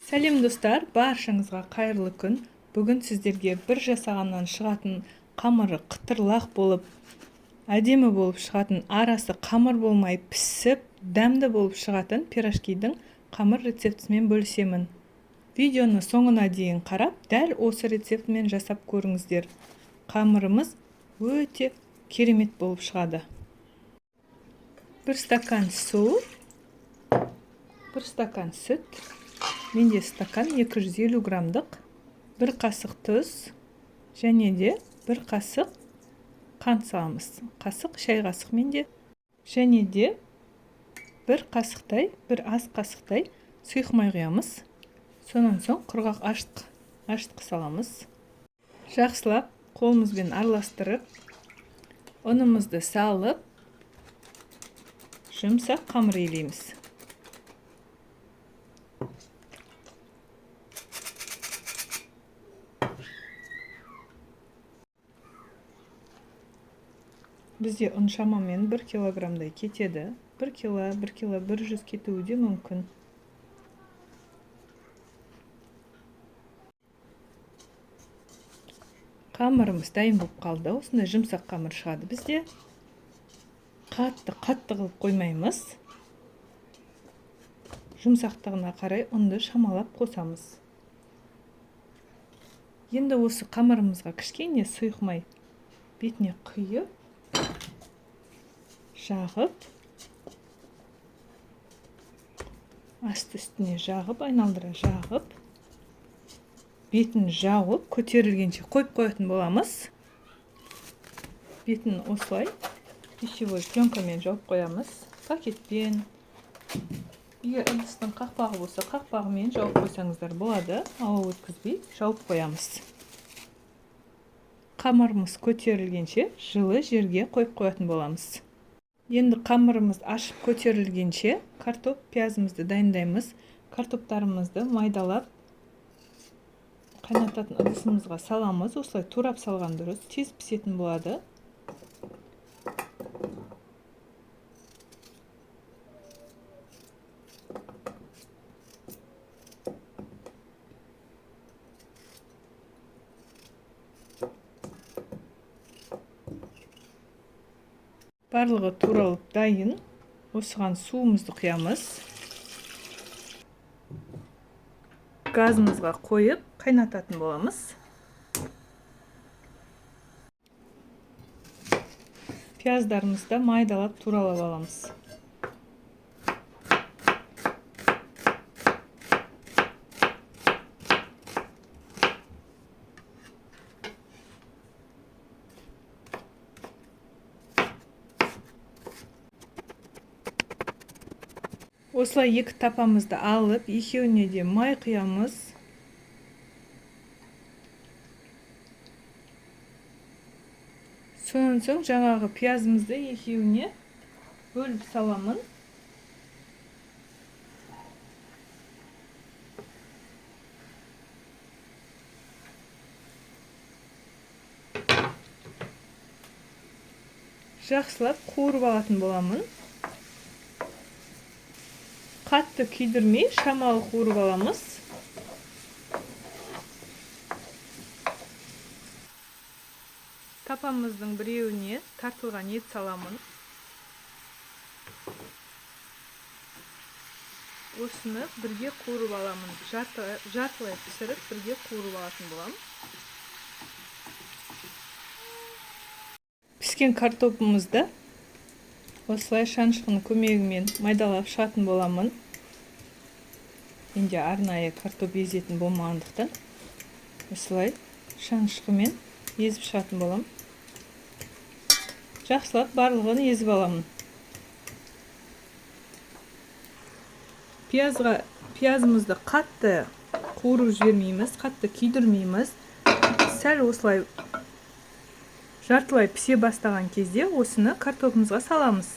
Сәлем достар, баршаңызға қайырлы күн. Бүгін сіздерге бір жасағаннан шығатын қамыры қытырлақ болып, әдемі болып шығатын, арасы қамыр болмай пісіп, дәмді болып шығатын пирожкидің қамыр рецептімен бөлісемін. Видеоны соңына дейін қарап, дәл осы рецептімен жасап көріңіздер. Қамырымыз өте керемет болып шығады. 1 стакан су, 1 стакан сүт, менде стакан 250 грамдық, 1 қасық тұз, және де 1 қасық қант саламыз. Қасық, шай қасық менде. Және де 1 қасықтай, 1 ас қасықтай сұйық май құямыз. Сонан соң құрғақ ашытқы саламыз. Жақсылап қолымызбен араластырып, ұнымызды салып, жұмсақ қамыр илейміз. Бізде ұн шамамен 1 килограмдай кетеді. 1 кило 100 кетуі де мүмкін. Қамырымыз дайын болып қалды. Осындай жұмсақ қамыр шығады бізде. Қатты қылып қоймаймыз. Жұмсақтығына қарай ұнды шамалап қосамыз. Енді осы қамырымызға кішкене сұйық май бетіне құйып, жағып, асты үстіне жағып, айналдыра жағып, бетін жауып, көтерілгенше қойып қоятын боламыз. Бетін осылай пищевой пленкамен жауып қоямыз. Пакетпен, егер ыдыстың қақпағы болса, қақпағымен жауып қойсаңыздар болады. Ауа өткізбей жауып қоямыз. Қамырымыз көтерілгенше жылы жерге қойып қоятын боламыз. Енді қамырымыз ашып көтерілгенше картоп, пиязымызды дайындаймыз. Картоптарымызды майдалап қайнататын ыдысымызға саламыз. Осылай турап салған дұрыс, тез пісетін болады. Барлығы туралып дайын. Осыған суымызды құямыз. Газымызға қойып қайнататын боламыз. Пияздарымызды майдалап туралап аламыз. Осылай екі тапамызды алып, екеуіне де май құямыз. Сонан соң жаңағы пиязымызды екеуіне бөліп саламын. Жақсылап қуырып алатын боламын. Қатты күйдірмей, шамалы қуырып аламыз. Тапамыздың біреуіне тартылған ет саламын. Осыны бірге қуырып аламын. Жартылай пісіріп, бірге қуырып алатын болам. Піскен картопымызды осылай шанышқының көмегімен майдалап шығатын боламын. Менде арнайы картоп езетін болмағандықтан осылай шанышқымен езіп шығатын болам. Жақсылап барлығын езіп аламын. Пиязымызды қатты қуырып жібермейміз, қатты күйдірмейміз. Сәл осылай жартылай пісе бастаған кезде осыны картопымызға саламыз.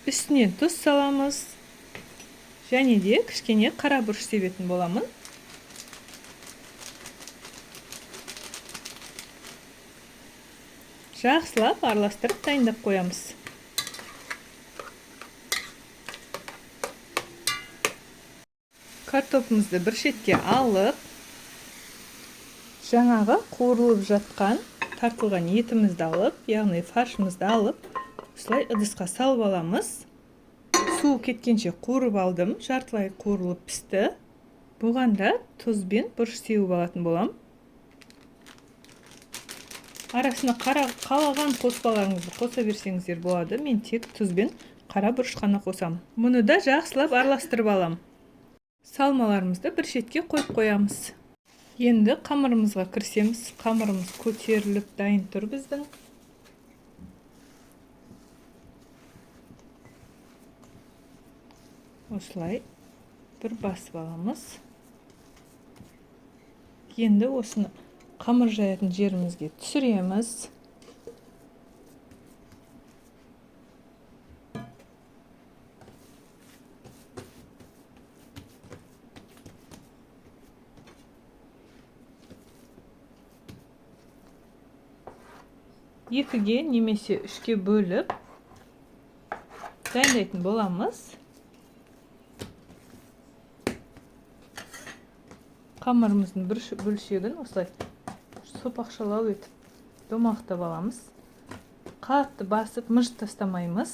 Үстінен тұз саламыз. Және де кішкене қара бұрыш себетін боламын. жақсылап араластырып дайындап қоямыз. Картопымызды бір шетке алып, жаңағы қуырылып жатқан тартылған етімізді алып, яғни фаршымызды алып, осылай ыдысқа салып аламыз. Суы кеткенше қуырып алдым, жартылай қуырылып пісті. Бұғанда тұз бен бұрыш сеуіп алатын болам. Арасына қалаған қоспаларыңызды қоса берсеңіздер болады. Мен тек тұз бен қара бұрыш қана қосам. Мұны да жақсылап араластырып алам. Салмаларымызды бір шетке қойып қоямыз. Енді қамырымызға кірісеміз. Қамырымыз көтеріліп дайын тұр біздің. Осылай бір басып аламыз. Енді осыны қамыр жаятын жерімізге түсіреміз. Екіге немесе үшке бөліп дайындайтын боламыз. Қамырымыздың бір бөлшегін осылай сопақшалау етіп домалақтап аламыз. Қатты басып мыж тастамаймыз.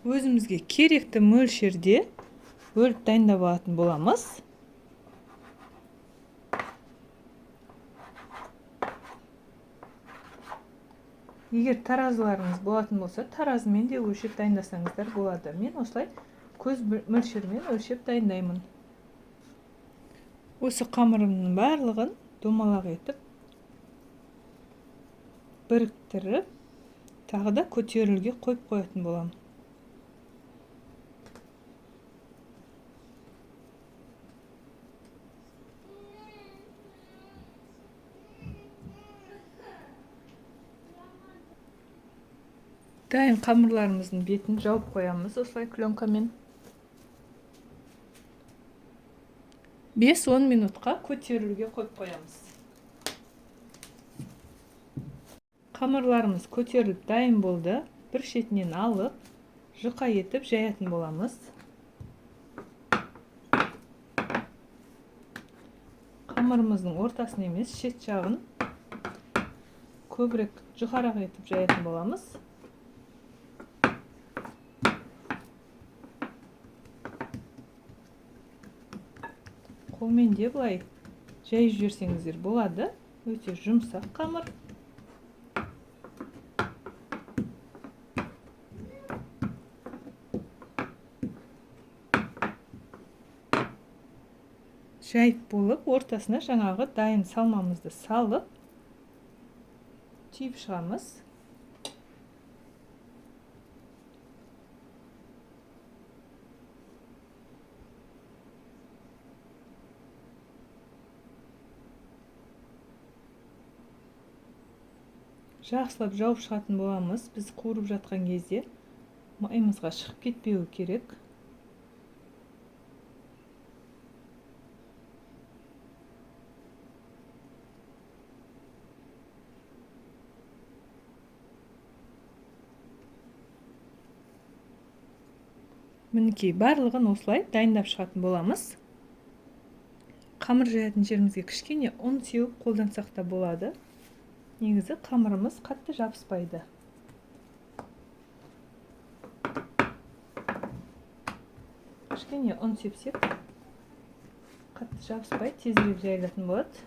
Өзімізге керекті мөлшерде бөліп дайындап алатын боламыз. Егер таразыларыңыз болатын болса, таразымен де өлшеп дайындасаңыздар болады. Мен осылай көз мөлшермен өлшеп дайындаймын. Осы қамырымның барлығын домалақ етіп, біріктіріп, тағы да көтерілуге қойып қоятын болам. Дайын қамырларымыздың бетін жауып қоямыз осылай пленкамен. 5-10 минутқа көтерілуге қойып қоямыз. Қамырларымыз көтеріліп дайын болды. Бір шетінен алып, жұқа етіп жаятын боламыз. Қамырымыздың ортасын емес, шет жағын көбірек жұқарақ етіп жаятын боламыз. Қолмен де былай жайып жіберсеңіздер болады. Өте жұмсақ қамыр. Жайып болып, ортасына жаңағы дайын салмамызды салып, түйіп шығамыз. Жақсылап жауып шығатын боламыз. Біз қуырып жатқан кезде майымызға шығып кетпеуі керек. Мінекей, барлығын осылай дайындап шығатын боламыз. Қамыр жаятын жерімізге кішкене ұн сеуіп қолдансақ та болады. Негізі қамырымыз қатты жабыспайды. Кішкене ұн сепсек, қатты жабыспай, тезірек жайылатын болады.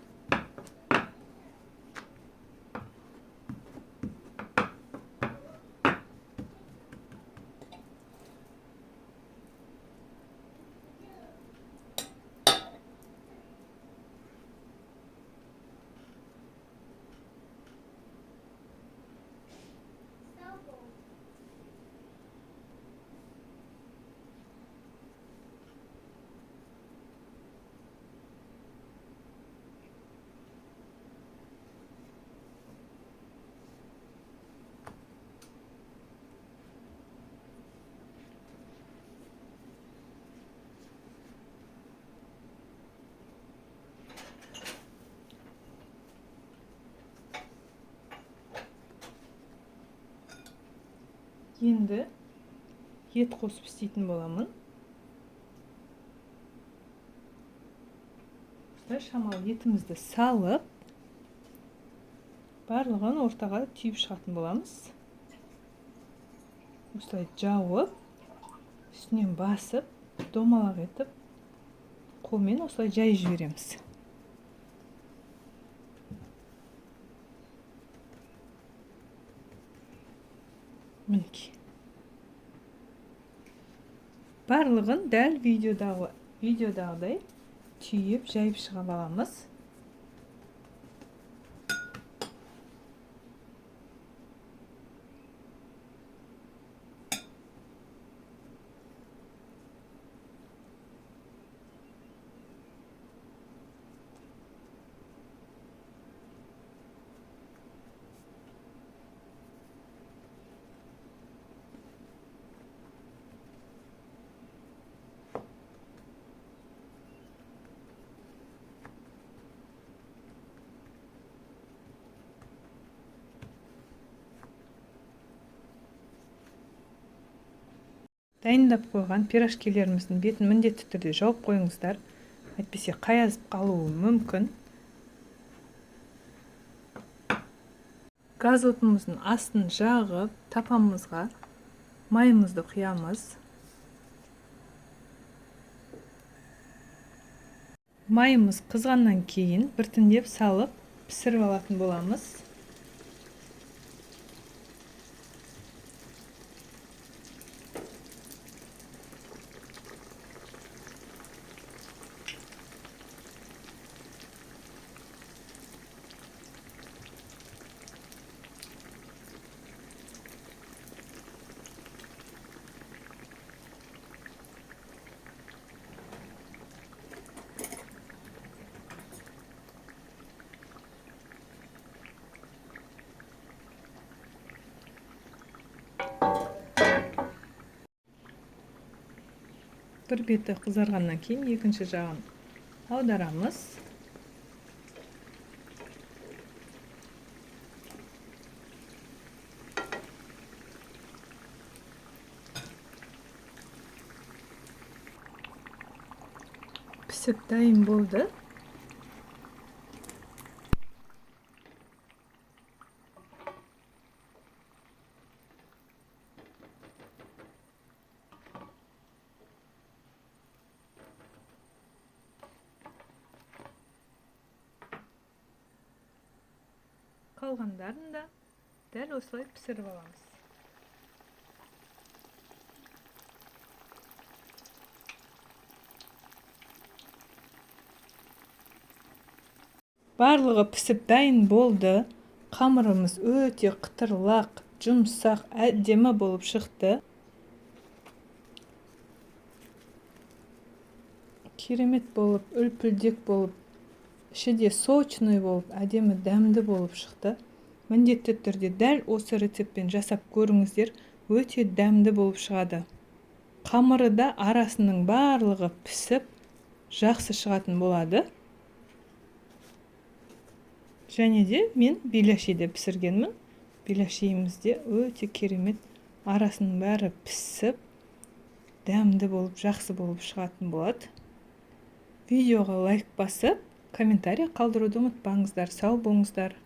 Енді ет қосып істейтін боламын. Осылай шамалы етімізді салып, барлығын ортаға түйіп шығатын боламыз. Осылай жауып, үстінен басып, домалақ етіп, қолмен осылай жай жібереміз. Мінекей. Барлығын дәл видеодағыдай түйіп, жайып шыға аламыз. Дайындап қойған пирожкилеріміздің бетін міндетті түрде жауып қойыңыздар. Әйтпесе қаязып қалуы мүмкін. Газ отымыздың астын жағып, тапанымызға майымызды құямыз. Майымыз қызғаннан кейін біртіндеп салып пісіріп алатын боламыз. Bir беті қызарғаннан кейін екінші жағын аударамыз. Пісіп дайын болды. Қалғандарын да дәл осылай пісіріп аламыз. Барлығы пісіп дайын болды. Қамырымыз өте қытырлақ, жұмсақ, әдемі болып шықты. Керемет болып, үлпілдек болып, іші де сочный болып, әдемі дәмді болып шықты. Міндетті түрде дәл осы рецептпен жасап көріңіздер, өте дәмді болып шығады. Қамыры да арасының барлығы пісіп, жақсы шығатын болады. Және де мен беляшиде пісіргенмін. Беляшиімізде өте керемет, арасының бәрі пісіп, дәмді болып, жақсы болып шығатын болады. Видеоға лайк басып, комментарий қалдыруды ұмытпаңыздар. Сау болыңыздар.